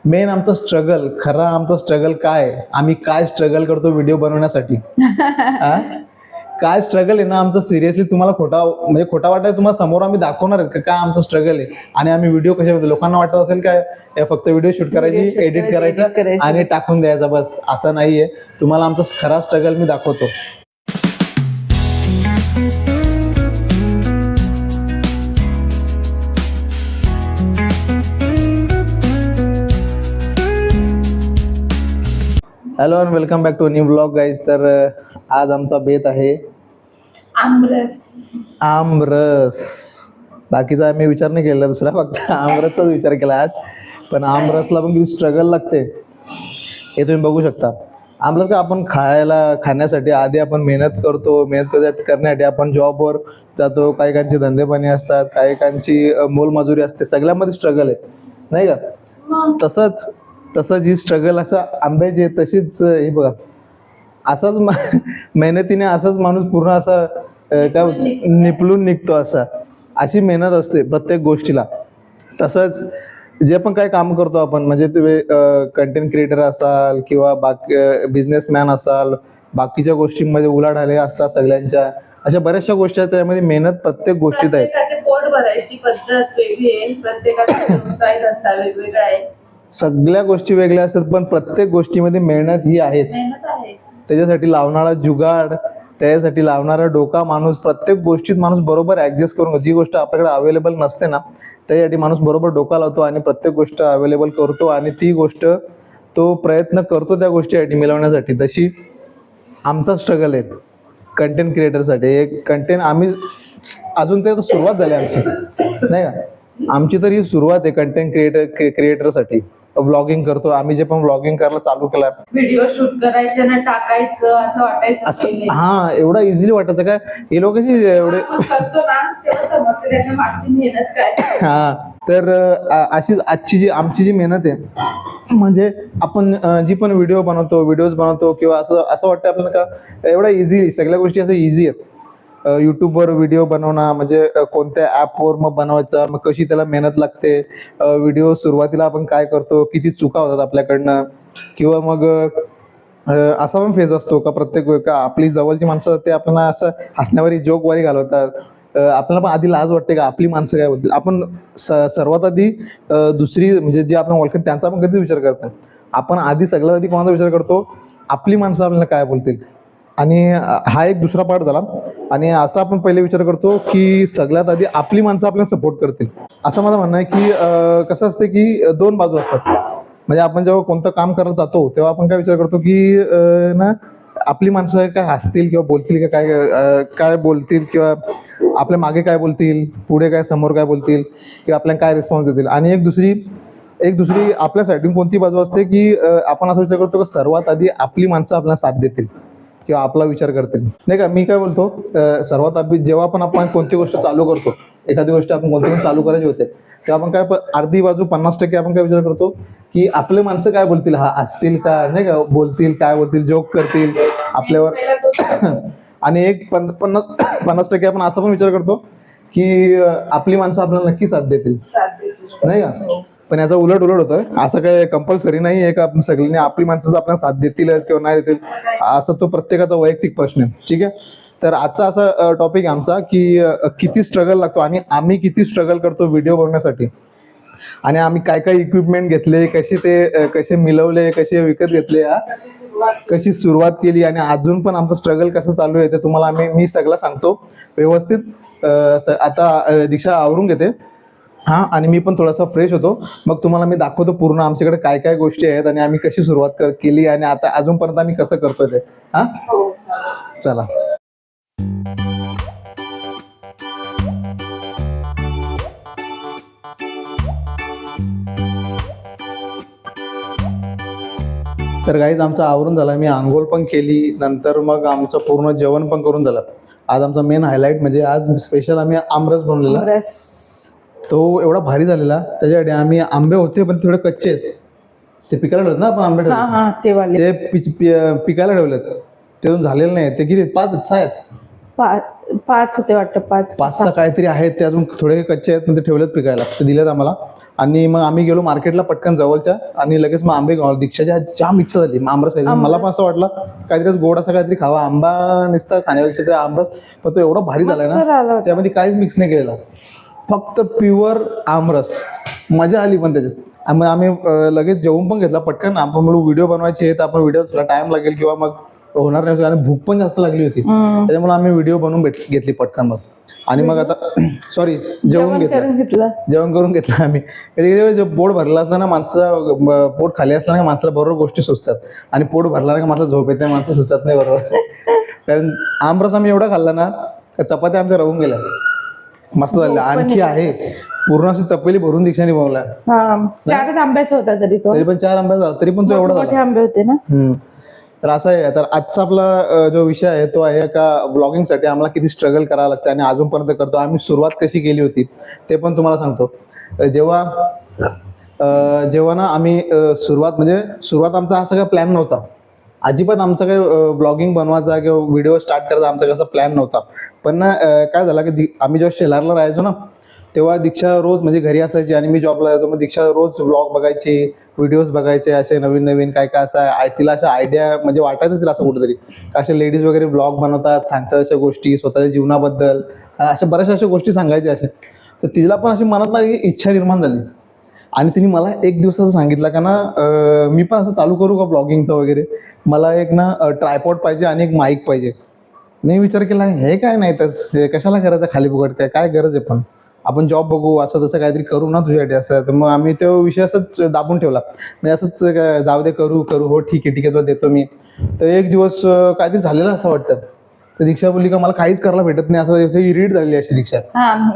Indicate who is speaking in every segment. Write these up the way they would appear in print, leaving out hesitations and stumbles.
Speaker 1: Main आमचा struggle, खरा आमचा स्ट्रगल काय, आम्ही काय स्ट्रगल करतो व्हिडिओ बनवण्यासाठी. काय स्ट्रगल आहे ना आमचं, सिरियसली तुम्हाला खोटा वाटाय तुम्हाला समोर आम्ही दाखवणार आहेत का काय आमचं स्ट्रगल आहे. आणि आम्ही व्हिडिओ कशा, लोकांना वाटत असेल काय फक्त व्हिडिओ शूट करायची, एडिट करायचं आणि टाकून द्यायचा बस, असं नाहीये. तुम्हाला आमचा खरा स्ट्रगल मी दाखवतो. Hello and welcome back to new blog guys. तर आज आमचा बेत आहे आमरस. बाकीचा आम्ही विचार नाही केला दुसरा, फक्त आमरसचाच विचार केला आज. पण आमरसला पण किती स्ट्रगल लागते हे तुम्ही बघू शकता. आमरस का आपण खाण्यासाठी आधी आपण मेहनत करतो. मेहनत करण्यासाठी आपण जॉबवर जातो. काही काहींचे धंदेपाणी असतात, काही काहींची मोलमजुरी असते. सगळ्यामध्ये स्ट्रगल आहे नाही का. तसंच ही स्ट्रगल असं आंब्याची आहे, तशीच हे बघा. असाच मेहनतीने असाच माणूस पूर्ण असा काय निपलून निघतो. अशी मेहनत असते प्रत्येक गोष्टीला. तसंच जे पण काही काम करतो आपण, म्हणजे तुम्ही कंटेंट क्रिएटर असाल किंवा बाकी बिझनेसमॅन असाल, बाकीच्या गोष्टींमध्ये उलाढाले असतात सगळ्यांच्या. अशा बऱ्याचशा गोष्टी आहेत, त्यामध्ये मेहनत प्रत्येक गोष्टीत आहे.
Speaker 2: पोट भरायची पद्धत वेगळी आहे, प्रत्येकाचा व्यवसाय धंदा वेगवेगळा आहे.
Speaker 1: सगळ्या गोष्टी वेगळ्या असतात, पण प्रत्येक गोष्टीमध्ये मेहनत ही आहेच. त्याच्यासाठी लावणारा जुगाड, त्याच्यासाठी लावणारा डोका माणूस, प्रत्येक गोष्टीत माणूस बरोबर ऍडजस्ट करून, जी गोष्ट आपल्याकडे अवेलेबल नसते ना त्यासाठी माणूस बरोबर डोका लावतो आणि प्रत्येक गोष्ट अवेलेबल करतो आणि ती गोष्ट तो प्रयत्न करतो त्या गोष्टीसाठी मिळवण्यासाठी. तशी आमचा स्ट्रगल आहे कंटेंट क्रिएटरसाठी. एक कंटेंट आम्ही अजून ते सुरुवात झाली आमची नाही का. आमची तर ही सुरुवात आहे कंटेंट क्रिएटरसाठी. व्लॉगिंग करतो आम्ही, जे पण व्लॉगिंग करायला चालू केलं,
Speaker 2: व्हिडिओ शूट करायचं ना टाकायचं असं वाटायचं.
Speaker 1: हा, एवढा इझिली वाटायचं काय हे लोक एवढे
Speaker 2: करतो ना तेव्हा समजते त्याच्या मागची मेहनत काय.
Speaker 1: हा, तर अशीच आमची जी मेहनत आहे, म्हणजे आपण जी पण व्हिडिओज बनवतो किंवा असं वाटतं आपल्याला का एवढा इझी, सगळ्या गोष्टी असं इझी आहेत. यूट्यूबवर व्हिडिओ बनवणं म्हणजे कोणत्या ॲपवर मग बनवायचा, मग कशी त्याला मेहनत लागते. व्हिडिओ सुरुवातीला आपण काय करतो, किती चुका होतात आपल्याकडनं, किंवा मग असा पण फेज असतो का प्रत्येक आपली जवळची माणसं ते आपल्याला असं हसण्यावारी जोकवारी घालवतात. आपल्याला पण आधी लाज वाटते का आपली माणसं काय बोलतील. आपण सर्वात आधी दुसरी म्हणजे जी आपण ओळखत त्यांचा आपण कधीच विचार करत नाही. आपण आधी सगळ्यात आधी कोणाचा विचार करतो, आपली माणसं आपल्याला काय बोलतील. आणि हा एक दुसरा पार्ट झाला. आणि असा आपण पहिले विचार करतो की सगळ्यात आधी आपली माणसं आपल्याला सपोर्ट करतील. असं माझं म्हणणं आहे की कसं असतं की दोन बाजू असतात. म्हणजे आपण जेव्हा कोणतं काम करत जातो तेव्हा आपण काय विचार करतो की ना आपली माणसं काय हसतील किंवा बोलतील का काय बोलतील, किंवा आपल्या मागे काय बोलतील, पुढे काय समोर काय बोलतील, किंवा आपल्याला काय रिस्पॉन्स देतील. आणि एक दुसरी आपल्यासाठी कोणती बाजू असते की आपण असं विचार करतो की सर्वात आधी आपली माणसं आपल्याला साथ देतील किंवा आपला विचार करतील नाही का. मी काय बोलतो, सर्वात आधी जेव्हा आपण कोणती गोष्ट चालू करतो, एखादी गोष्ट आपण कोणती पण चालू करायची होते, तेव्हा आपण काय अर्धी बाजू 50% आपण काय विचार करतो की आपले माणसं काय बोलतील, हा असतील का नाही का, बोलतील काय बोलतील, जोक करतील आपल्यावर. आणि एक 50% आपण असा पण विचार करतो की आपली माणसं आपल्याला नक्की साथ देतील नाही का. पण याचा उलट होतोय. असं काय कंपल्सरी नाही आहे का आपण सगळ्यांनी आपली माणसं आपल्याला साथ देतीलच किंवा नाही देतील, असं तो प्रत्येकाचा वैयक्तिक प्रश्न आहे. ठीक आहे, तर आजचा असा टॉपिक आमचा की किती स्ट्रगल लागतो आणि आम्ही किती स्ट्रगल करतो व्हिडिओ बनवण्यासाठी. आणि आम्ही काय काय इक्विपमेंट घेतले, कसे मिळवले, कसे विकत घेतले, कशी सुरुवात केली, आणि अजून पण आमचं स्ट्रगल कसं चालू आहे ते तुम्हाला मी सगळं सांगतो व्यवस्थित. आता दीक्षा आवरून घेते हा, आणि मी पण थोडासा फ्रेश होतो. मग तुम्हाला मी दाखवतो पूर्ण आमच्याकडे काय काय गोष्टी आहेत आणि आम्ही कशी सुरुवात केली आणि आता अजूनपर्यंत आम्ही कसं करतोय ते. हा, चला. तर गाईज आमचं आवरून झालं, मी आंघोळ पण केली, नंतर मग आमचं पूर्ण जेवण पण करून झालं. आज आमचा मेन हायलाइट म्हणजे आज स्पेशल आम्ही आमरस बनवलेला. तो एवढा भारी झालेला. त्याच्यासाठी आम्ही आंबे होते पण थोडे कच्चे आहेत, ते पिकायला ठेवलेत ना आपण आंबे ठेवले, ते पिकायला ठेवलेत, ते अजून झालेलं नाही. ते किती 5-6 आहेत,
Speaker 2: 5 होते वाटतं, 5
Speaker 1: काहीतरी आहेत. ते अजून थोडे कच्चे आहेत पण ते ठेवलेत पिकायला, ते दिलेत आम्हाला. आणि मग आम्ही गेलो मार्केटला पटकन जवळच्या आणि लगेच मग आंबे घेऊन आलो. दीक्षाच्या जाम इच्छा झाली मग आमरस खायची. मला पण असं वाटलं काहीतरी गोड असं काहीतरी खावा. आंबा नुसता खाण्यापेक्षा ते आमरस पण तो एवढा भारी झालाय ना, त्यामध्ये काहीच मिक्स नाही केलेला, फक्त प्युअर आमरस. मजा आली पण त्याच्यात. आणि मग आम्ही लगेच जेवून पण घेतला पटकन. आपण म्हणून व्हिडिओ बनवायचे आहेत, आपण व्हिडिओ थोडा टाइम लागेल किंवा मग होणार नाही आणि भूक पण जास्त लागली होती, त्याच्यामुळे आम्ही व्हिडिओ बनवून घेतली पटकन मग. आणि मग आता सॉरी जेवण करून घेतलं आम्ही. कधी कधी पोट भरलं असताना माणसाचं पोट खाली असताना माणसाला बरोबर गोष्टी सुचतात आणि पोट भरला ना माणसाला झोप येते, माणसं सुचत नाही बरोबर. कारण आमरस आम्ही एवढा खाल्ला ना चपात्या आमच्या राहून गेल्या, मस्त झाल्या. आणखी आहे पूर्ण अशी तपेली भरून दीक्षाने बनवला.
Speaker 2: 4 आंब्याचा होता तरी
Speaker 1: पण 4 आंबे झाला तरी पण तो एवढा झाला.
Speaker 2: आंबे होते ना.
Speaker 1: तर असं आहे. तर आजचा आपला जो विषय आहे तो आहे का ब्लॉगिंगसाठी आम्हाला किती स्ट्रगल करावं लागतं आणि अजूनपर्यंत करतो. आम्ही सुरुवात कशी केली होती ते पण तुम्हाला सांगतो. जेव्हा ना आम्ही सुरुवात आमचा हा सगळा प्लॅन नव्हता अजिबात. आमचा काही ब्लॉगिंग बनवायचा किंवा व्हिडिओ स्टार्ट करायचा आमचा कसा प्लॅन नव्हता. पण ना काय झालं की आम्ही जेव्हा शेलारला राहायचो ना तेव्हा दीक्षा रोज म्हणजे घरी असायची आणि मी जॉबला जायचो. मग दीक्षा रोज व्लॉग बघायची, व्हिडिओज बघायचे, असे नवीन नवीन काय काय असं तिला अशा आयडिया म्हणजे वाटायचं तिला असं कुठेतरी अशा लेडीज वगैरे ब्लॉग बनवतात, सांगतात अशा गोष्टी स्वतःच्या जीवनाबद्दल, अशा बऱ्याचशा अशा गोष्टी सांगायच्या अशा. तर तिला पण अशी मनात इच्छा निर्माण झाली आणि तिने मला एक दिवस असं सांगितलं का ना मी पण असं चालू करू का ब्लॉगिंगचं वगैरे, मला एक ना ट्रायपॉड पाहिजे आणि एक माईक पाहिजे. मी विचार केला हे काय नाही तर कशाला करायचं खाली फुकट, काय गरज आहे, पण आपण जॉब बघू असं तसं काहीतरी करू ना तुझ्यासाठी असं. तर मग आम्ही तो विषय असंच दाबून ठेवला म्हणजे असंच जाऊ दे करू हो ठीक आहे तुला देतो मी. तर एक दिवस काहीतरी झालेलं असं वाटतं. तर दीक्षा बोलली का मला काहीच करायला भेटत नाही असं इरिटेट झालेली अशी दीक्षा.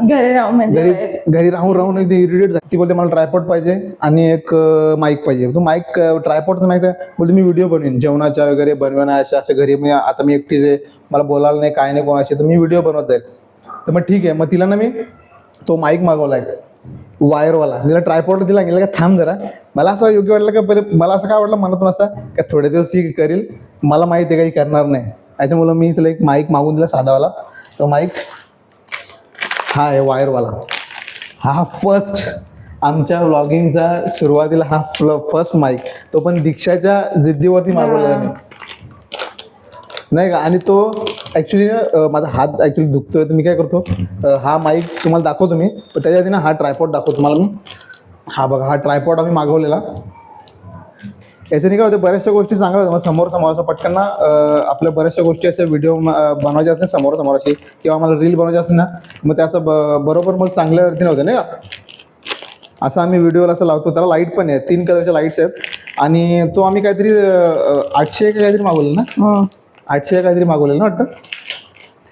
Speaker 1: घरी राहून एकदम इरिटेट झाली. ती बोलते मला ट्रायपॉड पाहिजे आणि एक माईक पाहिजे. तो माईक ट्रायपॉड तर माहिती आहे बोलते मी व्हिडिओ बनवेन जेवणाच्या वगैरे बनवणं अशा घरी. मी आता मी एकटीच आहे, मला बोलायला नाही काय नाही कोणाशी, तर मी व्हिडिओ बनवत जाईल. तर मग ठीक आहे. मग तिला ना मी तो माईक मागवला वायरवाला. तिला ट्रायपॉड दिला गेला का थांब जरा. मला असं योग्य वाटलं का मला असं काय वाटलं मनातून असं का थोडे दिवस ती करील, मला माहिती आहे काही करणार नाही. त्याच्यामुळं मी तिला एक माईक मागून दिला साधावाला. तो माईक हा आहे वायरवाला. हा फर्स्ट आमच्या व्लॉगिंगचा सुरुवातीला हा फर्स्ट माईक, तो पण दीक्षाच्या जिद्दीवरती मागवलेला मी नाही का. आणि तो ॲक्च्युली माझा हात ॲक्च्युली दुखतोय तर मी काय करतो हा माईक तुम्हाला दाखवतो मी, पण त्याच्या आधी ना हा ट्रायपॉड दाखवतो तुम्हाला मी. हा बघा हा ट्रायपॉड आम्ही मागवलेला. याच्याने काय होतं बऱ्याचशा गोष्टी चांगल्या होत्या. मग समोर असं पटकन ना आपल्या बऱ्याचशा गोष्टी अशा व्हिडिओ बनवायच्या असतील समोर अशी किंवा आम्हाला रील बनवायची असतील ना मग ते असं बरोबर मग चांगल्या रीतीने होतं नाही का. असं आम्ही व्हिडिओला असं लावतो. त्याला लाईट पण आहे, 3 कलरच्या लाईट्स आहेत. आणि तो आम्ही काहीतरी 800 काहीतरी मागवलेलं ना, 800 काहीतरी मागवलेलं ना वाटतं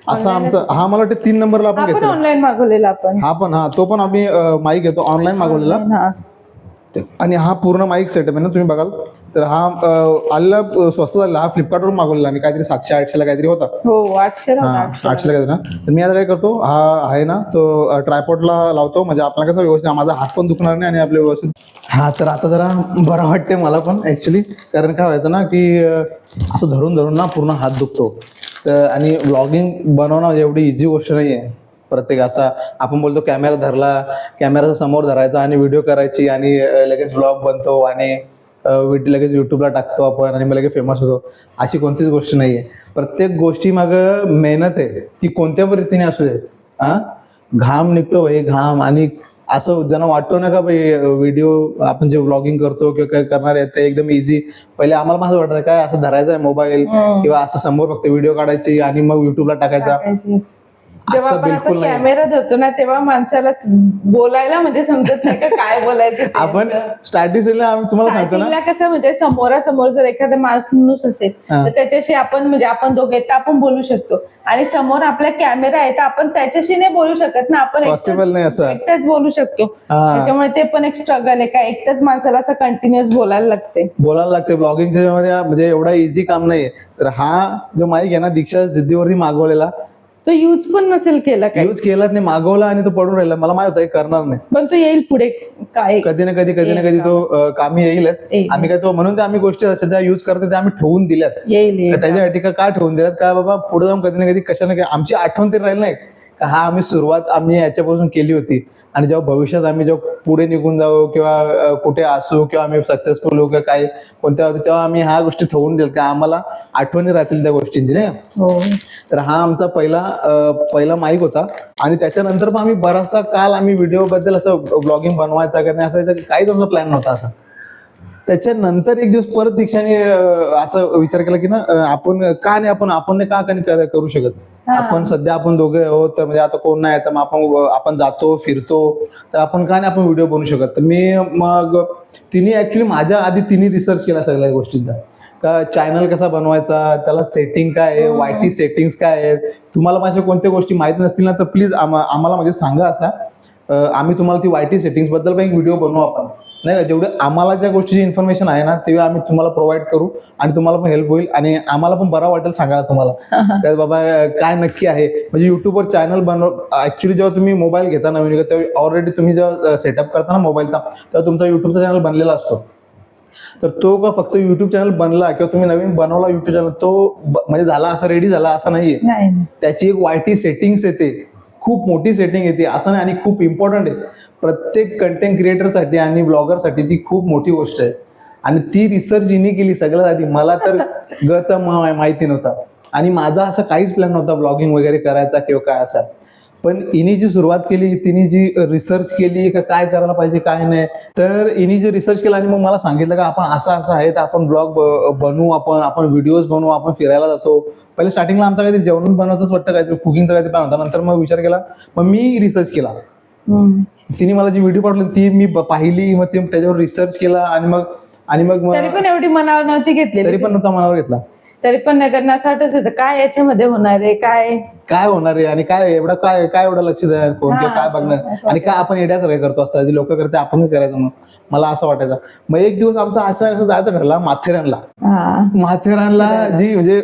Speaker 1: असं आमचं. हा मला वाटतं 3 नंबरला आपण घेतला
Speaker 2: ऑनलाईन मागवलेला आपण.
Speaker 1: हा पण तो पण आम्ही माईक घेतो ऑनलाईन मागवलेला. आणि हा पूर्ण माईक सेटअप आहे ना तुम्ही बघाल तर हा आलेला स्वस्त झालेला. हा फ्लिपकार्टवरून मागवलेला आणि काहीतरी 700-800ला काहीतरी होता.
Speaker 2: हो 800ला
Speaker 1: काहीतरी ना. तर मी आता काय करतो हा आहे ना तो ट्रायपॉडला लावतो म्हणजे आपल्याला कसं व्यवस्थित माझा हात पण दुखणार नाही आणि आपले व्यवस्थित. हा तर आता जरा बरं वाटते मला पण ॲक्च्युली. कारण काय व्हायचं ना की असं धरून ना पूर्ण हात दुखतो. तर आणि व्लॉगिंग बनवणं एवढी इझी गोष्ट नाही आहे. प्रत्येक असा आपण बोलतो कॅमेरा धरला, कॅमेराचा समोर धरायचा आणि व्हिडिओ करायची आणि लगेच व्लॉग बनतो आणि लगेच यूट्यूबला टाकतो आपण आणि मग लगेच फेमस होतो, अशी कोणतीच गोष्ट नाही आहे. प्रत्येक गोष्टी मागं मेहनत आहे, ती कोणत्या पण रीतीने असू दे. घाम निघतो भाई, घाम. आणि असं ज्यांना वाटतो ना का भाई व्हिडिओ आपण जे व्लॉगिंग करतो किंवा काय करणार आहे ते एकदम इझी. पहिले आम्हाला माझं वाटतं काय असं धरायचं आहे मोबाईल किंवा असं समोर फक्त व्हिडिओ काढायची आणि मग युट्यूबला टाकायचा.
Speaker 2: जेव्हा आपण असं कॅमेरा धरतो ना तेव्हा माणसाला बोलायला म्हणजे समजत नाही का काय बोलायचं.
Speaker 1: आपण स्टार्टिंगला आम्ही तुम्हाला सांगतो ना
Speaker 2: कसं म्हणजे समोरासमोर जर एखादा माणूस असेल तर त्याच्याशी आपण म्हणजे आपण दोघे तर आपण बोलू शकतो आणि समोर आपला कॅमेरा आहे तर आपण त्याच्याशी नाही बोलू शकत ना. आपण एकटाच बोलू शकतो. त्याच्यामुळे ते पण एक स्ट्रगल आहे का एकटाच माणसाला असं कंटिन्युअस बोलायला लागते.
Speaker 1: ब्लॉगिंगच्या म्हणजे एवढा इझी काम नाहीये. तर हा जो माईक आहे ना दीक्षा जिद्दीवरती मागवलेला,
Speaker 2: तो यूज पण नसेल केला,
Speaker 1: यूज केलाच नाही, मागवला आणि तो पडून राहिला. मला माहित होतं करणार नाही
Speaker 2: पण तो येईल पुढे काय
Speaker 1: कधी ना कधी तो कामी येईलच. आम्ही काय तो म्हणून आम्ही गोष्टी ज्या यूज करतो त्या आम्ही ठेवून दिल्यात. त्याच्यासाठी का ठेवून दिल्यात का बाबा पुढे जाऊन कधी ना कधी कशा ना आमची आठवण तरी राहील नाही का हा आम्ही सुरुवात आम्ही याच्यापासून केली होती. आणि जेव्हा भविष्यात आम्ही जेव्हा पुढे निघून जाऊ किंवा कुठे असू किंवा आम्ही सक्सेसफुल होऊ किंवा काय कोणत्या तेव्हा आम्ही ह्या गोष्टी ठेवून देईल का आम्हाला आठवणी राहतील त्या गोष्टींची नाही का. तर हा आमचा पहिला माईक होता आणि त्याच्यानंतर मग आम्ही बराचसा काल आम्ही व्हिडिओ बद्दल असं ब्लॉगिंग बनवायचा का नाही असायचं काहीच आमचा प्लॅन नव्हता असा. त्याच्यानंतर एक दिवस परत दीक्षाने असं विचार केला की ना आपण का नाही करू शकत. आपण सध्या आपण दोघे आहोत तर म्हणजे आता कोण नाही तर मग आपण जातो फिरतो तर आपण का नाही आपण व्हिडिओ बनवू शकत. तर मग तिने ऍक्च्युली माझ्या आधी तिने रिसर्च केला सगळ्या गोष्टींचा का चॅनल कसा बनवायचा त्याला सेटिंग काय आहे YT सेटिंग्स काय आहेत. तुम्हाला माझ्या कोणत्या गोष्टी माहित नसतील ना तर प्लीज आम्हाला म्हणजे सांगा असा आम्ही तुम्हाला ती YT सेटिंग्स बद्दल पण एक व्हिडिओ बनवू आपण नाही का. जेवढे आम्हाला ज्या गोष्टीची इन्फॉर्मेशन आहे ना ते आम्ही तुम्हाला प्रोव्हाइड करू आणि तुम्हाला पण हेल्प होईल आणि आम्हाला पण बरं वाटेल सांगायला तुम्हाला तर बाबा काय नक्की आहे. म्हणजे युट्यूबवर चॅनल ऍक्च्युली जेव्हा तुम्ही मोबाईल घेता नवीन तेव्हा ऑलरेडी तुम्ही जेव्हा सेटअप करता ना मोबाईलचा तेव्हा तुमचा युट्यूबचा चॅनल बनलेला असतो. तर तो का फक्त युट्यूब चॅनल बनला किंवा तुम्ही नवीन बनवला युट्यूब चॅनल तो म्हणजे झाला असा रेडी झाला असा नाहीये. त्याची एक YT सेटिंग्स येते खूप मोठी सेटिंग येते असं नाही आणि खूप इम्पॉर्टंट आहे. प्रत्येक कंटेंट क्रिएटरसाठी आणि ब्लॉगरसाठी ती खूप मोठी गोष्ट आहे आणि ती रिसर्च हिने केली सगळ्यात आधी. मला तर गचा माहिती नव्हता आणि माझा असा काहीच प्लॅन नव्हता ब्लॉगिंग वगैरे करायचा किंवा काय असा. पण हिने जी सुरुवात केली तिने जी रिसर्च केली का काय करायला पाहिजे काय नाही तर हिने जे रिसर्च केलं आणि मग मला सांगितलं का आपण असं आहे तर आपण ब्लॉग बनवू आपण व्हिडिओज बनवू आपण फिरायला जातो. पहिले स्टार्टिंगला आमचा काहीतरी जेवण बनवायचंच वाटतं काहीतरी कुकिंगचं काहीतरी प्लॅन होता. नंतर मग विचार केला मग मी रिसर्च केला. तिने मला जी व्हिडिओ पाठवली ती मी पाहिली मग त्याच्यावर रिसर्च केला आणि मग
Speaker 2: तरी पण एवढी मनावर नव्हती घेतली
Speaker 1: तरी पण नव्हता मनावर घेतला.
Speaker 2: तरी पण नाही त्यांना असं वाटत होतं काय याच्यामध्ये होणार आहे काय
Speaker 1: होणार आहे आणि काय एवढं लक्ष द्या कोण किंवा काय बघणार आणि काय आपण येड्यासारखं करतो असं जे लोक करते आपण करायचं. मग मला असं वाटायचं. मग एक दिवस आमचा अचानक असं जायचं ठरला माथेरानला जी म्हणजे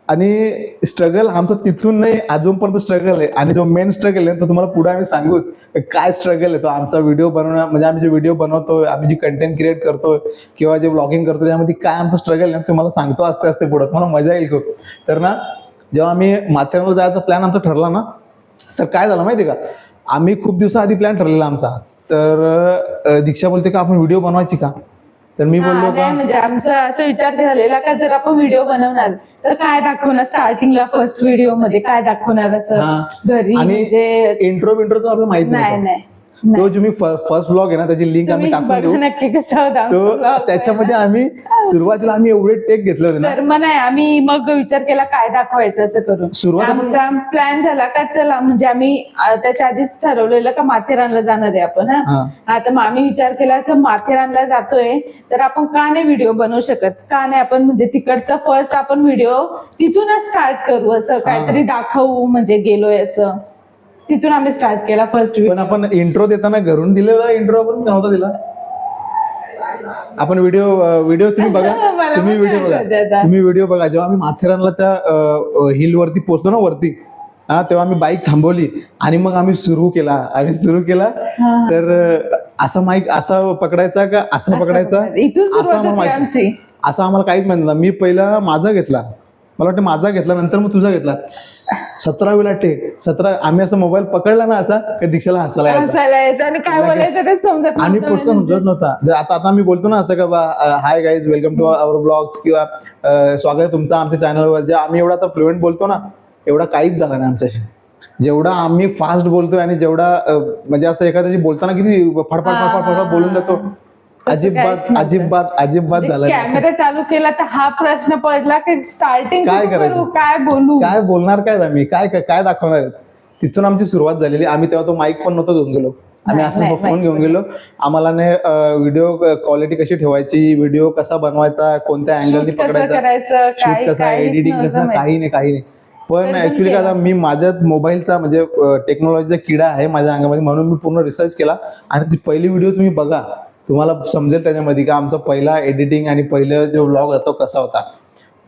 Speaker 1: आणि स्ट्रगल आमचं तिथून नाही अजूनपर्यंत स्ट्रगल आहे आणि जो मेन स्ट्रगल आहे तो तुम्हाला पुढे आम्ही सांगूच काय स्ट्रगल आहे. तो आमचा व्हिडिओ बनवणं म्हणजे आम्ही जे व्हिडिओ बनवतोय आम्ही जी कंटेंट क्रिएट करतोय किंवा जे ब्लॉगिंग करतो त्यामध्ये काय आमचं स्ट्रगल आहे तुम्हाला सांगतो असते पुढे तुम्हाला मजा येईल खूप. तर ना जेव्हा आम्ही माथेरानला जायचा प्लॅन आमचा ठरला ना तर काय झालं माहिती का आम्ही खूप दिवसाआधी प्लॅन ठरलेला आमचा. तर दीक्षा बोलते का आपण व्हिडिओ बनवायची का. तर मी बोललो का
Speaker 2: म्हणजे आमचा असं विचार झालेला का जर आपण व्हिडिओ बनवणार तर काय दाखवणार स्टार्टिंगला फर्स्ट व्हिडिओ मध्ये काय दाखवणार असं घरी म्हणजे
Speaker 1: इंट्रो आपल्याला माहिती नाही. तो जो मी फर्स्ट ब्लॉग आहे ना त्याची लिंक आम्ही टाकून देऊ
Speaker 2: नक्की कसं
Speaker 1: तो त्याच्यामध्ये आम्ही सुरुवातीला आम्ही एवढे टेक घेतले होते ना
Speaker 2: तर मग नाही आम्ही मग विचार केला काय दाखवायचं असं करून आमचा प्लॅन झाला का चला म्हणजे आम्ही त्याच्या आधीच ठरवलेलं का माथेरानला जाणार आहे आपण. आता मग आम्ही विचार केला तर माथेरानला जातोय तर आपण का नाही व्हिडिओ बनवू शकत का नाही आपण म्हणजे तिकडचा फर्स्ट आपण व्हिडिओ तिथूनच स्टार्ट करू असं काहीतरी दाखवू म्हणजे गेलोय असं तिथून आम्ही स्टार्ट केला फर्स्ट.
Speaker 1: पण आपण इंट्रो देताना घरून दिलेला इंट्रो आपण नव्हता दिला. आपण व्हिडिओ तुम्ही बघा तुम्ही व्हिडिओ बघा जेव्हा आम्ही माथेरानला त्या हिल वरती पोहोचलो ना वरती तेव्हा आम्ही बाईक थांबवली आणि मग आम्ही सुरू केला तर असा माईक असा पकडायचा का असा पकडायचा असं आम्हाला काहीच माहिती नव्हतं. मी पहिला माझा घेतला मला वाटतं माझा घेतला नंतर मग तुझा घेतला 17वीला टेक 17 आम्ही असं मोबाईल पकडला ना असा का दीक्षाला हसायला
Speaker 2: यायचं आणि काय बोलायचं ते समजत
Speaker 1: आणि पुढचं समजत नव्हता. आता आम्ही बोलतो ना असं का बा hi guys welcome to our blogs किंवा स्वागत आहे तुमचं आमच्या चॅनलवर जे आम्ही एवढा आता फ्लुएंट बोलतो ना एवढा काहीच झाला नाही आमच्याशी. जेवढा आम्ही फास्ट बोलतोय आणि जेवढा म्हणजे असं एखाद्याशी बोलताना किती फडफड बोलून जातो अजिबात झाला.
Speaker 2: कॅमेरा चालू केला तर हा प्रश्न पडला की स्टार्टिंग
Speaker 1: काय करायचं काय बोलणार काय आम्ही काय दाखवणार. तिथून आमची सुरुवात झालेली. आम्ही तेव्हा तो माईक पण नव्हतो घेऊन गेलो आम्ही असं फोन घेऊन गेलो. आम्हाला व्हिडिओ क्वालिटी कशी ठेवायची व्हिडिओ कसा बनवायचा कोणत्या अँगलनी पकडायचा शूट कसा एडिटिंग कसं काही नाही. पण ऍक्च्युली काय मी माझ्या मोबाईलचा म्हणजे टेक्नॉलॉजीचा किडा आहे माझ्या अंगामध्ये म्हणून मी पूर्ण रिसर्च केला आणि ती पहिली व्हिडिओ तुम्ही बघा तुम्हाला समजेल त्याच्यामध्ये का आमचा पहिला एडिटिंग आणि पहिला जो व्लॉग होता कसा होता.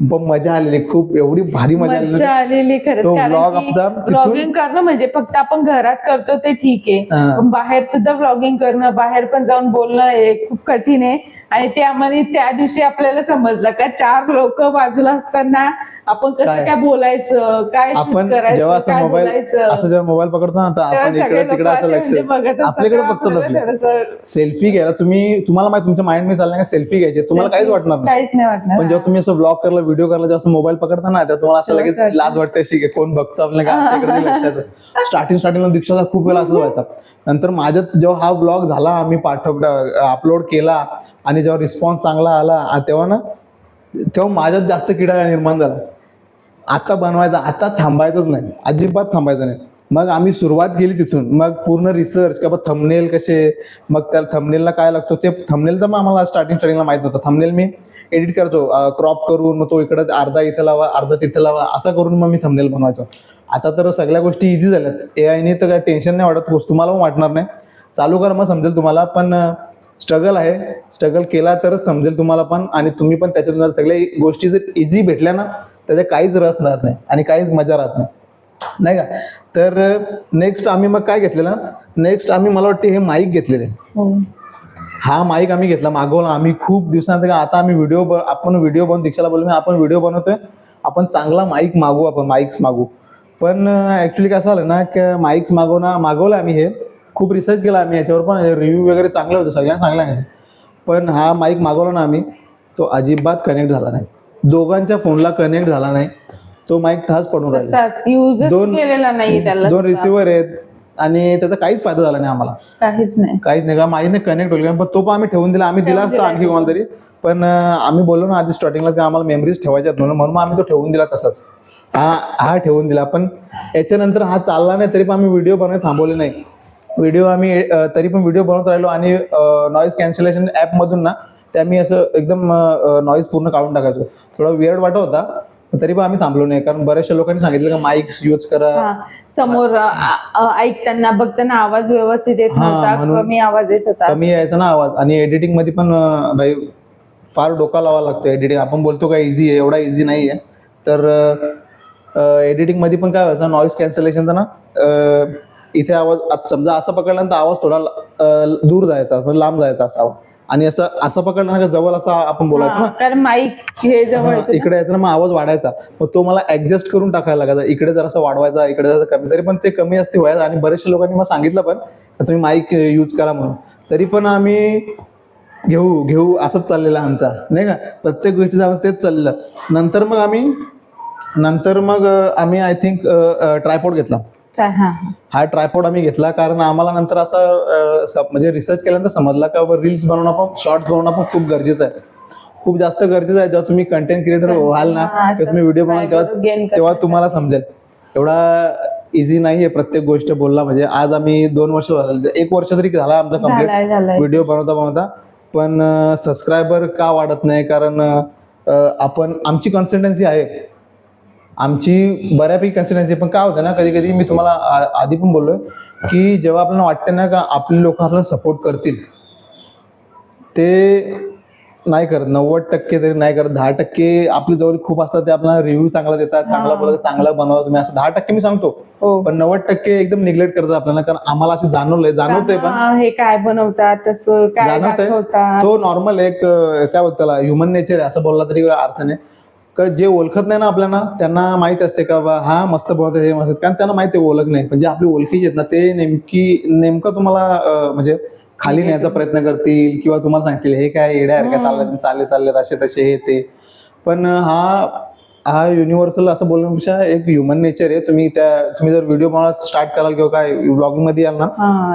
Speaker 1: पण मजा आलेली खूप एवढी भारी मजा
Speaker 2: आलेली खरंच. व्लॉगिंग करणं म्हणजे फक्त आपण घरात करतो ते ठीक आहे पण बाहेर सुद्धा व्लॉगिंग करणं बाहेर पण जाऊन बोलणं हे खूप कठीण आहे आणि ते आम्हाला त्या दिवशी आपल्याला समजलं का 4 लोक बाजूला असताना आपण कसं काय बोलायचं, काय शूट
Speaker 1: आपण जेव्हा
Speaker 2: करायचं,
Speaker 1: असं
Speaker 2: काय
Speaker 1: मोबाईल
Speaker 2: बोलायचं.
Speaker 1: असं जेव्हा मोबाईल पकडतो ना तर
Speaker 2: तेव्हा
Speaker 1: आपण
Speaker 2: सगळे
Speaker 1: इकडे
Speaker 2: लोक
Speaker 1: तिकडे असं
Speaker 2: असे म्हणजे
Speaker 1: लक्ष
Speaker 2: बघत असतात
Speaker 1: आपल्याकडे
Speaker 2: का
Speaker 1: फक्त
Speaker 2: आपल्याला थोडंसं
Speaker 1: सेल्फी घ्यायला तुम्हाला माहिती तुमच्या माइंड मध्ये चालणार का सेल्फी घ्यायची तुम्हाला काहीच वाटणार नाही.
Speaker 2: काहीच नाही वाटणार.
Speaker 1: पण जेव्हा तुम्ही असं ब्लॉग करला व्हिडिओ करला जेव्हा मोबाईल पकडता ना तेव्हा तुम्हाला असं लगेच लाज वाटते अशी की कोण बघतो आपल्याला का असं इकडे लक्षात. स्टार्टिंगला दीक्षाचा खूप वेळा असं व्हायचा. नंतर माझ्यात जेव्हा हा ब्लॉग झाला आम्ही अपलोड केला आणि जेव्हा रिस्पॉन्स चांगला आला तेव्हा माझ्यात जास्त किडा निर्माण झाला. आता बनवायचा, आता थांबायचंच नाही, अजिबात थांबायचं नाही. मग आम्ही सुरुवात केली तिथून. मग पूर्ण रिसर्च का थंबनेल कसे, मग त्या थंबनेलला काय लागतो ते थंबनेलचा मग आम्हाला स्टार्टिंगला माहित नव्हतं. थंबनेल मी एडिट करतो क्रॉप करून, मग तो इकडे अर्धा इथे लावा अर्धा तिथे लावा असं करून मग मी थंबनेल बनवायचो. आता तर सगळ्या गोष्टी इझी झाल्यात. एआयने तर काय टेन्शन नाही वाटत, तुम्हाला पण वाटणार नाही. चालू करा मग समजेल तुम्हाला. पण स्ट्रगल आहे, स्ट्रगल केला तरच समजेल तुम्हाला पण. आणि तुम्ही पण त्याच्यातून सगळ्या गोष्टी जर इझी भेटल्या ना त्याच्या काहीच रस राहत नाही आणि काहीच मजा राहत नाही का. तर नेक्स्ट आम्ही मग काय घेतलेलं, नेक्स्ट आम्ही मला वाटते हे माईक घेतलेले. हा माईक आम्ही घेतला, मागवला आम्ही खूप दिवसानंतर. आता आम्ही आपण व्हिडिओ बनवून दीक्षाला बोललो आपण व्हिडिओ बनवतोय, आपण चांगला माईक मागवू, आपण माईक्स मागवू. पण ऍक्च्युली कसं झालं ना की माईक्स मागवलं आम्ही. हे खूप रिसर्च केला आम्ही याच्यावर, पण रिव्ह्यू वगैरे चांगले होते, सगळ्यांना चांगला आहे. पण हा माईक मागवला ना आम्ही, तो अजिबात कनेक्ट झाला नाही, दोघांच्या फोनला कनेक्ट झाला नाही. तो माईक तसाच पडून राहिला. दोन रिसिव्हर आहेत आणि त्याचा काहीच फायदा झाला नाही आम्हाला, काहीच नाही का माईकने कनेक्ट होईल. पण तो पण आम्ही ठेवून दिला, आम्ही दिला असता आणखी कोणाला तरी. पण आम्ही बोललो ना आधी स्टार्टिंगला की आम्हाला मेमरीज ठेवायच्यात म्हणून आम्ही तो ठेवून दिला तसाच. हा ठेवून दिला. पण याच्यानंतर हा चालला नाही तरी पण आम्ही व्हिडिओ बनवत थांबवले नाही. तरी पण व्हिडिओ बनवत राहिलो. आणि नॉईज कॅन्सलेशन ऍप मधून ना ते आम्ही असं एकदम नॉईज पूर्ण काढून टाकायचो. थोडा वियर्ड वाटत होता तरी पण आम्ही थांबलो नाही, कारण बऱ्याचशा लोकांनी सांगितलं का माईक्स यूज करा.
Speaker 2: समोर ऐकताना बघताना आवाज व्यवस्थित येत नव्हता, कमी आवाज येत होता,
Speaker 1: कमी यायचा ना आवाज. आणि एडिटिंग मध्ये पण भाई फार डोका लावायला लागतं एडिटिंग. आपण बोलतो का इझी आहे, एवढा इझी नाही आहे. तर एडिटिंग मध्ये पण काय व्हायचं, नॉईज कॅन्सलेशनचा ना इथे आवाज समजा असं पकडल्यानंतर आवाज थोडा दूर जायचा, लांब जायचा असा आवाज. आणि असं पकडलं ना जवळ असा आपण बोलायचं ना,
Speaker 2: कारण माईक हे जवळ
Speaker 1: इकडे यायचं ना, मग आवाज वाढायचा. मग तो मला ऍडजस्ट करून टाकायला लागायचा, इकडे जरासा वाढवायचा, इकडे जरा कमी. तरी पण ते कमी असते व्हायचं. आणि बऱ्याचशा लोकांनी मला सांगितलं पण तुम्ही माईक यूज करा म्हणून. तरी पण आम्ही घेऊ असंच चाललेलं आमचा, नाही का. प्रत्येक गोष्टीचं तेच चाललेलं. नंतर मग आम्ही आय थिंक ट्रायपॉड घेतला. हा ट्रायपॉड आम्ही घेतला कारण आम्हाला नंतर असं म्हणजे रिसर्च केल्यानंतर समजला का रील्स बनवणं पण, शॉर्ट्स बनवणं पण खूप गरजेचं आहे, खूप जास्त गरजेचं आहे. जेव्हा तुम्ही कंटेंट क्रिएटर व्हाल ना, तुम्ही व्हिडिओ बनवाल तेव्हा तुम्हाला समजेल. एवढा इझी नाहीये प्रत्येक गोष्ट बोलला. म्हणजे आज आम्ही 2 वर्ष, 1 वर्ष तरी झाला आमचा कम्प्लीट व्हिडिओ बनवता. पण सबस्क्रायबर का वाढत नाही, कारण आमची कन्सिस्टन्सी आहे, आमची बऱ्यापैकी कन्सिस्टन्सी. पण काय होतं ना, कधी कधी मी तुम्हाला आधी पण बोललोय की जेव्हा आपल्याला वाटतं ना का आपले लोक आपल्याला सपोर्ट करतील, ते नाही करत. 90% तरी नाही करत. 10% आपली जवळ खूप असतात, ते आपल्याला रिव्ह्यू चांगला देतात, चांगला बोलतात, चांगला बनवा तुम्ही, असं 10% मी सांगतो. पण 90% एकदम निग्लेक्ट करतात आपल्याला. कारण आम्हाला असं जाणवतंय पण
Speaker 2: हे काय बनवतात,
Speaker 1: जाणवतंय. तो नॉर्मल एक काय बोलतात त्याला, ह्युमन नेचर आहे असं बोलला तरी अर्थ नाही. कारण जे ओळखत नाही ना आपल्याला, त्यांना माहित असते का बा हा मस्त बनवते, हे मस्त. कारण त्यांना माहिती आहे ओळख नाही. म्हणजे आपली ओळखीची आहेत ना, ते नेमकं तुम्हाला म्हणजे खाली न्यायचा प्रयत्न करतील, किंवा तुम्हाला सांगतील हे काय येड्यासारखं चालले असे तसे हे ते. पण हा युनिव्हर्सल असं बोलण्यापेक्षा एक ह्युमन नेचर आहे. तुम्ही जर व्हिडिओ बनवायला स्टार्ट कराल किंवा काय ब्लॉगिंग मध्ये याल ना,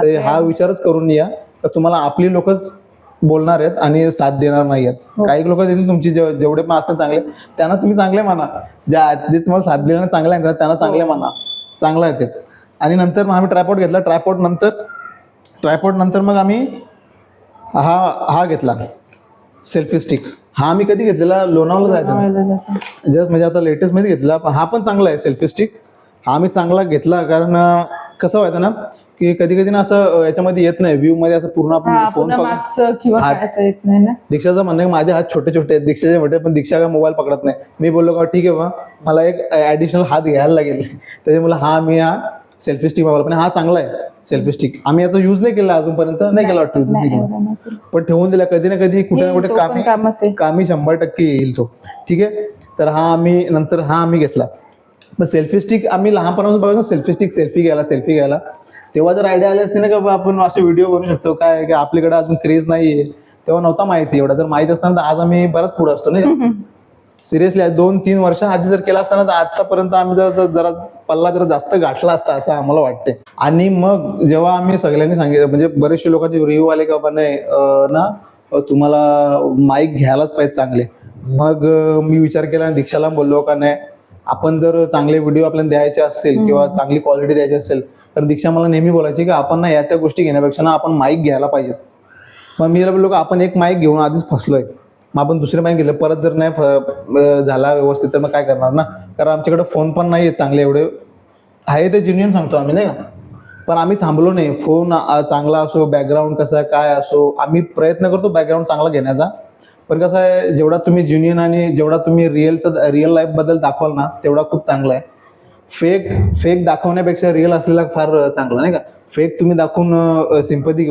Speaker 1: तर हा विचारच करून या तर तुम्हाला आपली लोकच बोलणार आहेत आणि साथ देणार नाही आहेत. काही लोक देतील तुमची, जेवढे पण असतात चांगले त्यांना तुम्ही चांगले म्हणा, जे तुम्हाला साथ देणार चांगले आहेत त्यांना चांगले म्हणा, चांगलं आहे ते. आणि नंतर मग आम्ही ट्रायपॉड घेतला. ट्रायपॉड नंतर मग आम्ही हा घेतला सेल्फी स्टिक्स. हा आम्ही कधी घेतलेला, लोणावळा जायचं जस्ट, म्हणजे आता लेटेस्ट मध्ये घेतला. हा पण चांगला आहे सेल्फी स्टिक. हा आम्ही चांगला घेतला कारण कसं व्हायचं ना की कधी कधी ना असं याच्यामध्ये येत नाही, व्ह्यू मध्ये असं पूर्ण आपण फोन
Speaker 2: येत नाही ना.
Speaker 1: दीक्षाचं म्हणणं माझे हात छोटे छोटे आहेत, दीक्षाचे मोठे, पण दीक्षा का मोबाईल पकडत नाही. मी बोललो का ठीक आहे बा, मला एक ऍडिशनल हात घ्यायला लागेल. त्याच्यामुळे मी हा सेल्फी स्टिक मागवला. पण हा चांगला आहे, सेल्फी स्टिक. आम्ही याचा युज नाही केला अजूनपर्यंत, नाही केला वाटतं, use नाही केला. पण ठेवून दिला, कधी ना कधी कुठे ना कुठे कामी 100% येईल तो. ठीक आहे. तर हा आम्ही घेतला. मग सेल्फी स्टिक आम्ही लहानपणापासून बघा सेल्फी स्टिक, सेल्फी घ्यायला. तेव्हा जर आयडिया आली असते ना की आपण असे व्हिडिओ बनवू शकतो, काय की आपल्याकडे अजून क्रेज नाहीये, तेव्हा नव्हता माहिती एवढा. जर माहिती असताना तर आज आम्ही बराच पुढे असतो नाही. सिरियसली 2-3 वर्ष आधी जर केला असताना तर आतापर्यंत आम्ही जरा पल्ला जरा जास्त गाठला असता असं आम्हाला वाटते. आणि मग जेव्हा आम्ही सगळ्यांनी सांगितलं, म्हणजे बरेचसे लोकांचे रिव्ह्यू आले की बाबा नाही ना तुम्हाला माईक घ्यायलाच पाहिजे चांगले. मग मी विचार केला आणि दीक्षाला बोललो का नाही, आपण जर चांगले व्हिडिओ आपल्याला द्यायचे असतील किंवा चांगली क्वालिटी द्यायची असेल तर दीक्षा मला नेहमी बोलायची की आपण ना या त्या गोष्टी घेण्यापेक्षा ना आपण माईक घ्यायला पाहिजेत. मग मी बोललो की आपण एक माईक घेऊन आधीच फसलोय, मग आपण दुसरे माईक घेतलं, परत जर नाही झाला व्यवस्थित तर मग काय करणार ना. कारण आमच्याकडे फोन पण नाही चांगले एवढे आहे, ते जेन्युइन सांगतो आम्ही नाही का. पण आम्ही थांबलो नाही. फोन चांगला असो, बॅकग्राऊंड कसं काय असो, आम्ही प्रयत्न करतो बॅकग्राऊंड चांगला घेण्याचा. पण कसं आहे, जेवढा तुम्ही जेन्युइन आणि जेवढा तुम्ही रिअल लाईफ बद्दल दाखवाल ना तेवढा खूप चांगला आहे. फेक दाखवण्यापेक्षा रिअल असलेला फार चांगला नाही का. फेक तुम्ही दाखवून सिंपती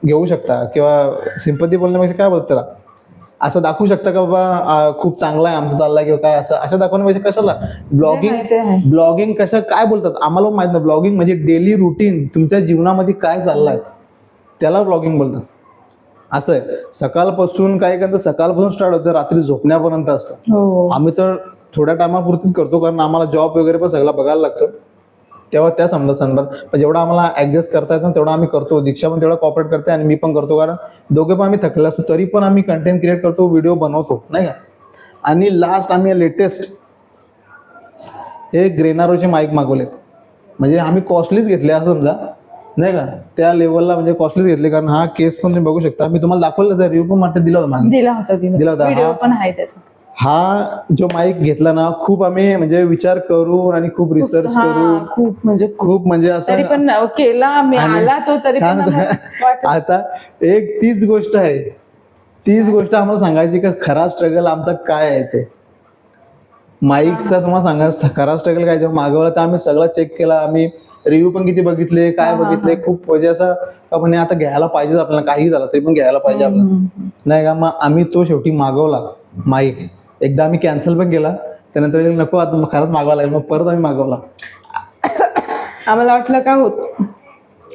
Speaker 1: घेऊ शकता, किंवा सिंपती बोलण्यापेक्षा काय बोलतो त्याला, असं दाखवू शकता का बाबा खूप चांगला आहे आमचं चाललंय किंवा काय, असं दाखवण्यापेक्षा कशाला. ब्लॉगिंग कसं काय बोलतात आम्हाला माहित नाही. ब्लॉगिंग म्हणजे डेली रुटीन, तुमच्या जीवनामध्ये काय चाललंय त्याला ब्लॉगिंग बोलतात. असं आहे. सकाळपासून काय करतं, सकाळपासून स्टार्ट होतं, रात्री झोपण्यापर्यंत असतं. आम्ही तर थोड्या टायमापुरतीच करतो, कारण आम्हाला जॉब वगैरे पण सगळं बघायला लागतं. तेव्हा त्या समजा पण जेवढा आम्हाला ऍडजस्ट करता येतं तेवढा आम्ही करतो. दीक्षा पण तेवढा कॉपरेट करते आणि मी पण करतो, कारण दोघे पण आम्ही थकले असतो तरी पण आम्ही कंटेंट क्रिएट करतो, व्हिडिओ बनवतो नाही का. आणि लास्ट आम्ही लेटेस्ट हे ग्रेनारोचे माईक मागवलेत. म्हणजे आम्ही कॉस्टलीच घेतले असं समजा नाही का, त्या लेवलला म्हणजे कॉस्टलीच घेतले. कारण हा केस पण तुम्ही बघू शकता, मी तुम्हाला दाखवलं रिव्ह्यू पण वाटतं दिला होता. हा जो माईक घेतला ना, खूप आम्ही म्हणजे विचार करून आणि खूप रिसर्च करून खूप म्हणजे असं
Speaker 2: पण केला आला तो तरी
Speaker 1: आता एक तीच गोष्ट आम्हाला सांगायची का खरा स्ट्रगल आमचा काय आहे ते माईकचा. तुम्हाला सांगायचं खरा स्ट्रगल काय, जेव्हा मागवला तर आम्ही सगळं चेक केला, आम्ही रिव्ह्यू पण किती बघितले, काय बघितले, खूप म्हणजे असं आपण आता घ्यायला पाहिजे, आपल्याला काही झालं तरी पण घ्यायला पाहिजे आपल्याला नाही का. मग आम्ही तो शेवटी मागवला माईक. एकदा आम्ही कॅन्सल पण केला, त्यानंतर नको आता खरंच मागवा लागेल, मग परत आम्ही मागवला.
Speaker 2: आम्हाला वाटलं का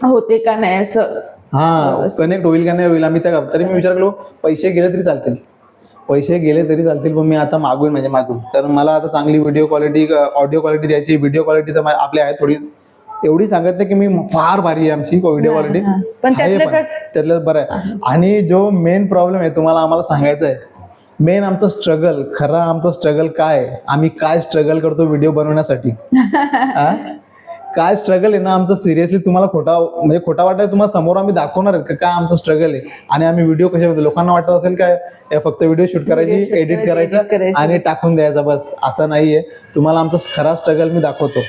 Speaker 2: होते का नाही असं,
Speaker 1: कनेक्ट होईल का नाही होईल. आम्ही त्या तरी मी विचार केलो पैसे गेले तरी चालतील, पण मी आता मागून कारण मला आता चांगली व्हिडिओ क्वालिटी, ऑडिओ क्वालिटी द्यायची. व्हिडिओ क्वालिटी तर आपली आहे थोडी, एवढी सांगत नाही की मी फार भारी आहे आमची व्हिडिओ क्वालिटी,
Speaker 2: पण
Speaker 1: त्यातलं बरं आहे. आणि जो मेन प्रॉब्लेम आहे तुम्हाला आम्हाला सांगायचं आहे, मेन आमचा स्ट्रगल, खरा आमचा स्ट्रगल काय, आम्ही काय स्ट्रगल करतो व्हिडिओ बनवण्यासाठी. काय स्ट्रगल आहे ना आमचं, सिरियसली तुम्हाला खोटा वाटाय तुम्हाला समोर आम्ही दाखवणार आहेत का काय आमचं स्ट्रगल आहे. आणि आम्ही व्हिडिओ कसे होतो, लोकांना वाटत असेल काय फक्त व्हिडिओ शूट करायची, एडिट करायचं आणि टाकून द्यायचा बस, असं नाहीये. तुम्हाला आमचा खरा स्ट्रगल मी दाखवतो.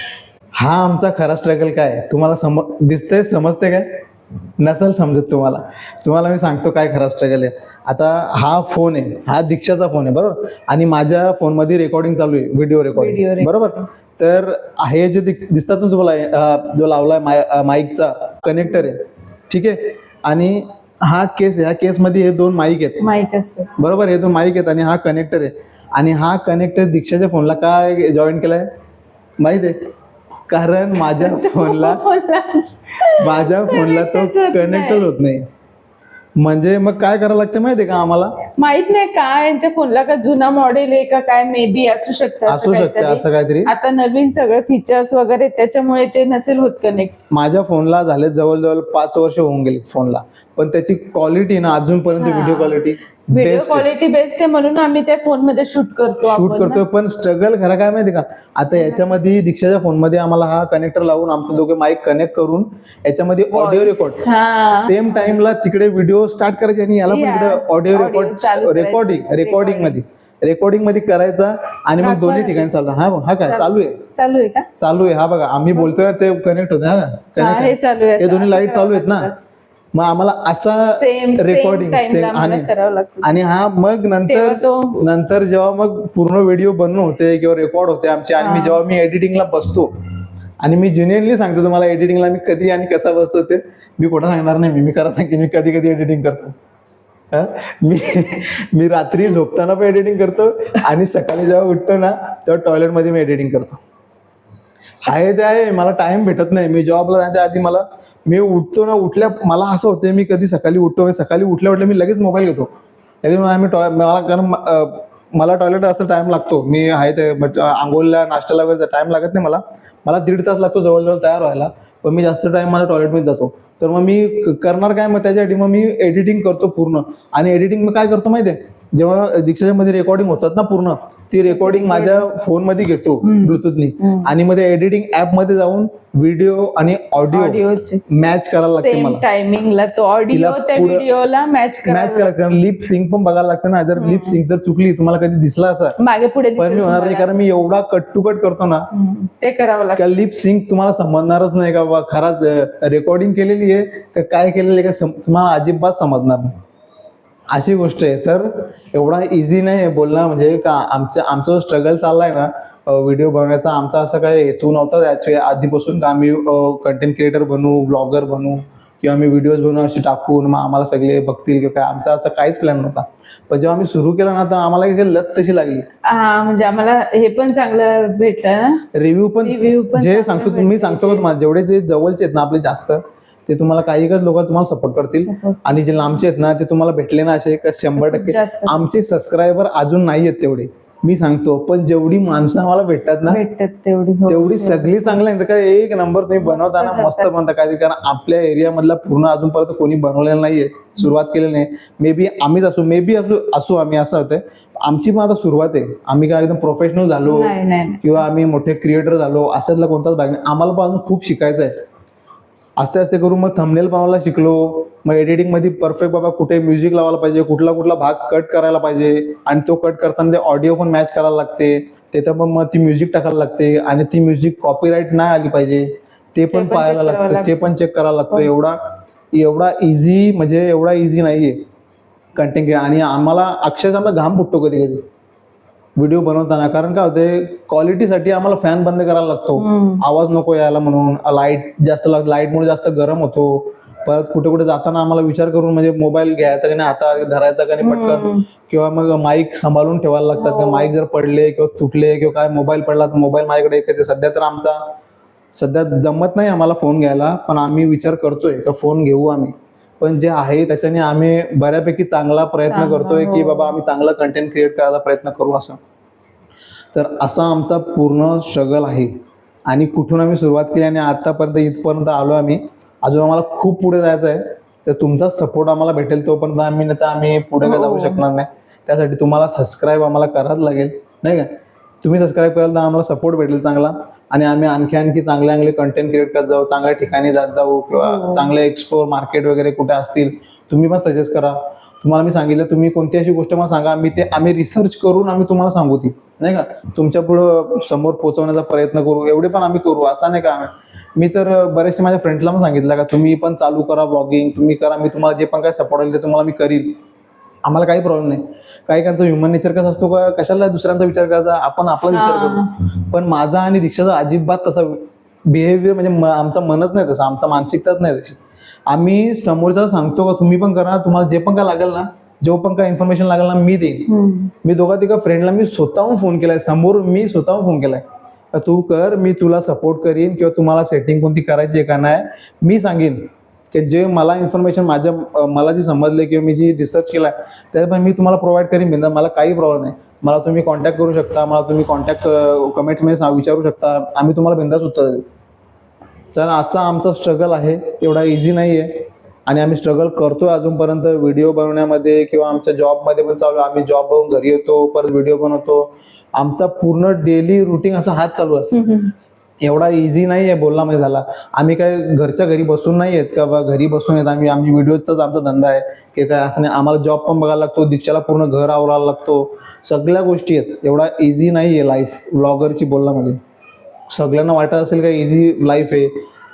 Speaker 1: हा आमचा खरा स्ट्रगल काय तुम्हाला दिसतंय, समजते काय, नसेल समजत तुम्हाला मी सांगतो काय खरा स्ट्रगल आहे. आता हा फोन आहे, हा दीक्षाचा फोन आहे बरोबर, आणि माझ्या फोनमध्ये रेकॉर्डिंग चालू आहे, व्हिडिओ रेकॉर्डिंग बरोबर. तर हे जे दिसतात ना तुम्हाला, जो लावलाय माईकचा कनेक्टर आहे ठीक आहे, आणि हा केस, ह्या केसमध्ये हे 2 माईक आहेत बरोबर, हे 2 माईक आहेत आणि हा कनेक्टर आहे. आणि हा कनेक्टर दीक्षाच्या फोनला काय जॉईन केलाय माहित आहे, कारण माझ्या फोनला तो कनेक्टच होत नाही. म्हणजे मग काय करायला लागतं माहितीये का, आम्हाला
Speaker 2: माहित नाही काय यांच्या फोनला का जुना मॉडेल आहे का काय, मे बी असू शकतं
Speaker 1: असं काहीतरी.
Speaker 2: आता नवीन सगळे फीचर्स वगैरे त्याच्यामुळे ते नसेल होत कनेक्ट.
Speaker 1: माझ्या फोनला झाले जवळजवळ 5 वर्ष होऊन गेली फोनला, पण त्याची क्वालिटी ना अजूनपर्यंत व्हिडिओ क्वालिटी
Speaker 2: बेस्ट आहे, म्हणून आम्ही त्या फोन मध्ये शूट करतो.
Speaker 1: पण स्ट्रगल खरा काय माहिती का, आता याच्यामध्ये दीक्षाच्या फोन मध्ये आम्हाला हा कनेक्टर लावून आमचे दोघे माईक कनेक्ट करून याच्यामध्ये ऑडिओ रेकॉर्ड सेम टाइमला तिकडे व्हिडिओ स्टार्ट करायचे आणि याला पण इकडे ऑडिओ रेकॉर्डिंग मध्ये करायचा आणि मग दोन्ही ठिकाणी चालू. हा काय चालू आहे हा बघा, आम्ही बोलतोय ते कनेक्ट होते, हा कनेक्ट, हे दोन्ही लाईट चालू आहेत ना. मग आम्हाला असा रेकॉर्डिंग आणि हा मग नंतर जेव्हा मग पूर्ण व्हिडिओ बनवून होते किंवा रेकॉर्ड होते आमचे, आणि जेव्हा मी एडिटिंगला बसतो आणि मी जेन्युइनली सांगतो तुम्हाला, एडिटिंगला मी कधी आणि कसा बसतो ते मी कुठं सांगणार नाही. मी खरं सांगते, मी कधी कधी एडिटिंग करतो. मी रात्री झोपताना पण एडिटिंग करतो आणि सकाळी जेव्हा उठतो ना तेव्हा टॉयलेटमध्ये मी एडिटिंग करतो. आहे ते आहे, मला टाइम भेटत नाही. मी जॉबला जाण्याच्या आधी मी उठतो ना, मला असं होतं मी कधी सकाळी उठतो, सकाळी उठल्या मी लगेच मोबाईल घेतो. लगेच मला कारण मला टॉयलेट असं टाइम लागतो. मी आहे ते बट आंघोळीला नाश्त्याला वगैरे टाइम लागत नाही. मला 1.5 तास लागतो जवळजवळ तयार व्हायला, पण मी जास्त टाइम माझ्या टॉयलेटमध्ये जातो. तर मग मी करणार काय, मग त्याच्यासाठी मग मी एडिटिंग करतो पूर्ण. आणि एडिटिंग मग काय करतो माहितीये, जेव्हा दीक्षाच्या मध्ये रेकॉर्डिंग होतात ना पूर्ण, ती रेकॉर्डिंग माझ्या फोन मध्ये घेतो ब्लूटूथनी, आणि मग एडिटिंग ऍप मध्ये जाऊन व्हिडिओ आणि ऑडिओ मॅच करायला लागते मला
Speaker 2: टायमिंगला. तो ऑडिओ त्या व्हिडिओला मॅच
Speaker 1: करायला, लिप सिंक पण बघायला लागतं ना. जर लिप सिंक जर चुकली, तुम्हाला कधी दिसला असं
Speaker 2: मागे पुढे
Speaker 1: पण मी होणार नाही, कारण मी एवढा कट टू कट करतो ना,
Speaker 2: ते करावं लागतं.
Speaker 1: लिप सिंक तुम्हाला समजणारच नाही का बा खराच रेकॉर्डिंग केलेली आहे का काय केलेली आहे का, तुम्हाला अजिबात समजणार नाही. अशी गोष्ट आहे. तर एवढा इझी नाही आहे बोलणं, म्हणजे का आमचं स्ट्रगल चाललाय ना व्हिडिओ बनवायचा. आमचा असं काय हेतू नव्हता ऍक्च्युली आधीपासून का आम्ही कंटेंट क्रिएटर बनू, व्लॉगर बनू किंवा आम्ही व्हिडिओज बनवू असे टाकून मग आम्हाला सगळे बघतील किंवा काय, आमचा असं काहीच प्लॅन नव्हता. पण जेव्हा आम्ही सुरू केलं ना तर आम्हाला काही लत तशी लागली.
Speaker 2: म्हणजे आम्हाला हे पण चांगलं भेटलं ना,
Speaker 1: रिव्ह्यू पण जे सांगतो तुम्ही सांगतो का तुम्हाला, जेवढे जे जवळचे आहेत ना आपले जास्त, ते तुम्हाला काही लोक तुम्हाला सपोर्ट करतील, आणि जे लांबचे आहेत ना ते तुम्हाला भेटले ना असे 100%. आमचे सबस्क्रायबर अजून नाही आहेत तेवढे, मी सांगतो, पण जेवढी माणसं आम्हाला भेटतात ना तेवढी सगळी चांगली आहे. काय एक नंबर तुम्ही बनवताना मस्त बनता काय, कारण आपल्या एरिया मधला पूर्ण अजूनपर्यंत कोणी बनवलेलं नाहीये, सुरुवात केलेली नाही. मे बी आम्हीच असू आम्ही, असं होतंय. आमची पण आता सुरुवात आहे. आम्ही काय एकदम प्रोफेशनल झालो किंवा आम्ही मोठे क्रिएटर झालो अशातला कोणताच भाग नाही. आम्हाला पण अजून खूप शिकायचं आहे. आस्ते आस्ते करून मग थंबनेल बनवायला शिकलो. मग एडिटिंग मध्ये परफेक्ट बाबा कुठे म्युझिक लावायला पाहिजे, कुठला भाग कट करायला पाहिजे, आणि तो कट करताना ते ऑडिओ पण मॅच करायला लागते. त्याच्यात पण मग ती म्युझिक टाकायला लागते, आणि ती म्युझिक कॉपीराईट नाही आली पाहिजे ते पण पाहायला लागतं, ते पण चेक करायला लागतं. एवढा इझी म्हणजे एवढा इझी नाहीये कंटेंट. आणि आम्हाला अक्षरशः घाम फुटतो कधी कधी व्हिडिओ बनवताना, कारण काय होते क्वालिटीसाठी आम्हाला फॅन बंद करायला लागतो, आवाज नको यायला म्हणून. लाईटमुळे जास्त गरम होतो. परत कुठे जाताना आम्हाला विचार करून, म्हणजे मोबाईल घ्यायचा की नाही, हातात धरायचा का नाही पटकन, किंवा मग माईक सांभाळून ठेवायला लागतात. माईक जर पडले किंवा तुटले किंवा काय, मोबाईल पडला तर मोबाईल माझ्याकडे एकच आहे. सध्या तर जमत नाही आम्हाला फोन घ्यायला, पण आम्ही विचार करतोय का फोन घेऊ आम्ही. पण जे आहे त्याच्याने आम्ही बऱ्यापैकी चांगला प्रयत्न करतोय की बाबा आम्ही चांगला कंटेंट क्रिएट करायचा प्रयत्न करू असं. तर असा आमचा पूर्ण स्ट्रगल आहे, आणि कुठून आम्ही सुरुवात केली आणि आतापर्यंत इथपर्यंत आलो आम्ही. अजून आम्हाला खूप पुढे जायचं आहे. तर तुमचा सपोर्ट आम्हाला भेटेल तोपर्यंत आम्ही पुढे काय जाऊ शकणार नाही. त्यासाठी तुम्हाला सबस्क्राईब आम्हाला करावंच लागेल, नाही का. तुम्ही सबस्क्राईब कराल तर आम्हाला सपोर्ट भेटेल चांगला, आणि आम्ही आणखी चांगले कंटेंट क्रिएट करत जाऊ, चांगल्या ठिकाणी जात जाऊ, किंवा चांगले एक्सप्लोर मार्केट वगैरे कुठे असतील तुम्ही पण सजेस्ट करा. तुम्हाला मी सांगितलं, तुम्ही कोणती अशी गोष्ट मला सांगा, आम्ही रिसर्च करून आम्ही तुम्हाला सांगू ती, नाही का. तुमच्या पुढं समोर पोहोचवण्याचा प्रयत्न करू, एवढे पण आम्ही करू, असं नाही का. मी तर बरेचसे माझ्या फ्रेंड्सला पण सांगितलं का तुम्ही पण चालू करा ब्लॉगिंग, तुम्ही करा, मी तुम्हाला जे पण काय सपोर्ट होईल ते तुम्हाला मी करील. आम्हाला काही प्रॉब्लेम नाही. काही ह्युमन नेचर कसं असतो का, कशाला दुसऱ्यांचा विचार करायचा, आपण आपला विचार करू. पण माझा आणि दीक्षाचा अजिबात तसा बिहेवियर, म्हणजे आमचा मनच नाही तसा, आमचा मानसिकताच नाही तशी. आम्ही समोरचा सांगतो का तुम्ही पण करा, तुम्हाला जे पण काय लागेल ना, जो पण काय इन्फॉर्मेशन लागेल ना मी देईन. मी दोघा तिघा फ्रेंडला मी स्वतःहून फोन केलाय, समोरून मी स्वतःहून फोन केलाय, तू कर, मी तुला सपोर्ट करीन, किंवा तुम्हाला सेटिंग कोणती करायची आहे का नाही मी सांगेन. की जे मला इन्फॉर्मेशन मला जी समजले किंवा मी जी रिसर्च केलाय त्यात पण मी तुम्हाला प्रोव्हाइड करीन बिंदा. मला काही प्रॉब्लेम नाही. मला तुम्ही कॉन्टॅक्ट करू शकता, मला तुम्ही कॉन्टॅक्ट कमेंटमध्ये विचारू शकता, आम्ही तुम्हाला बिंदास उत्तर देऊ. तर असा आमचा स्ट्रगल आहे, एवढा इझी नाही आहे, आणि आम्ही स्ट्रगल करतोय अजूनपर्यंत व्हिडिओ बनवण्यामध्ये, किंवा आमच्या जॉबमध्ये पण चालू. आम्ही जॉब बघून घरी येतो, परत व्हिडिओ बनवतो. आमचा पूर्ण डेली रुटीन असा हात चालू असतो. एवढा इझी नाही आहे बोलला म्हणजे झाला. आम्ही काय घरच्या घरी बसून नाही आहेत का, घरी बसून येत आम्ही व्हिडिओचाच आमचा धंदा आहे की काय, असं नाही. आम्हाला जॉब पण बघायला लागतो, दीक्षाला पूर्ण घर आवरायला लागतो, सगळ्या गोष्टी आहेत. एवढा इझी नाही आहे लाईफ ब्लॉगरची बोलला म्हणजे. सगळ्यांना वाटत असेल का इझी लाईफ आहे.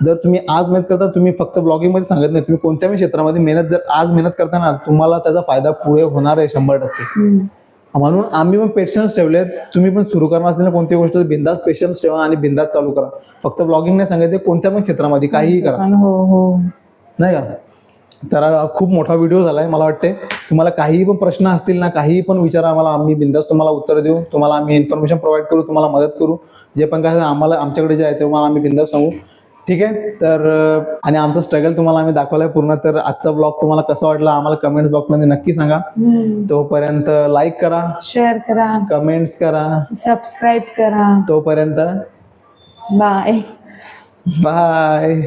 Speaker 1: जर तुम्ही आज मेहनत करता, तुम्ही फक्त ब्लॉगिंगमध्ये सांगत नाही, तुम्ही कोणत्याही क्षेत्रामध्ये जर आज मेहनत करता ना, तुम्हाला त्याचा फायदा पुढे होणार आहे 100%. म्हणून आम्ही पण पेशन्स ठेवलेत. तुम्ही पण सुरू करणार असेल ना कोणती गोष्ट, बिंदास पेशन्स ठेवा आणि बिंदास चालू करा. फक्त ब्लॉगिंग नाही सांगायचं, कोणत्या पण क्षेत्रामध्ये काहीही करा,
Speaker 2: हो हो
Speaker 1: नाही का. तर खूप मोठा व्हिडिओ झालाय. मला वाटते तुम्हाला काहीही पण प्रश्न असतील ना, काहीही पण विचारा आम्हाला, आम्ही बिंदास तुम्हाला उत्तर देऊ, तुम्हाला आम्ही इन्फॉर्मेशन प्रोव्हाइड करू, तुम्हाला मदत करू. जे पण काय आम्हाला आमच्याकडे जे आहे ते मला आम्ही बिंदास सांगू. ठीक आहे. तर आणि आमचं स्ट्रगल तुम्हाला आम्ही दाखवलाय पूर्ण. तर आजचा ब्लॉग तुम्हाला कसा वाटला आम्हाला कमेंट बॉक्समध्ये नक्की सांगा. तोपर्यंत लाईक करा,
Speaker 2: शेअर करा,
Speaker 1: कमेंट्स करा,
Speaker 2: सबस्क्राईब करा.
Speaker 1: तोपर्यंत
Speaker 2: बाय
Speaker 1: बाय.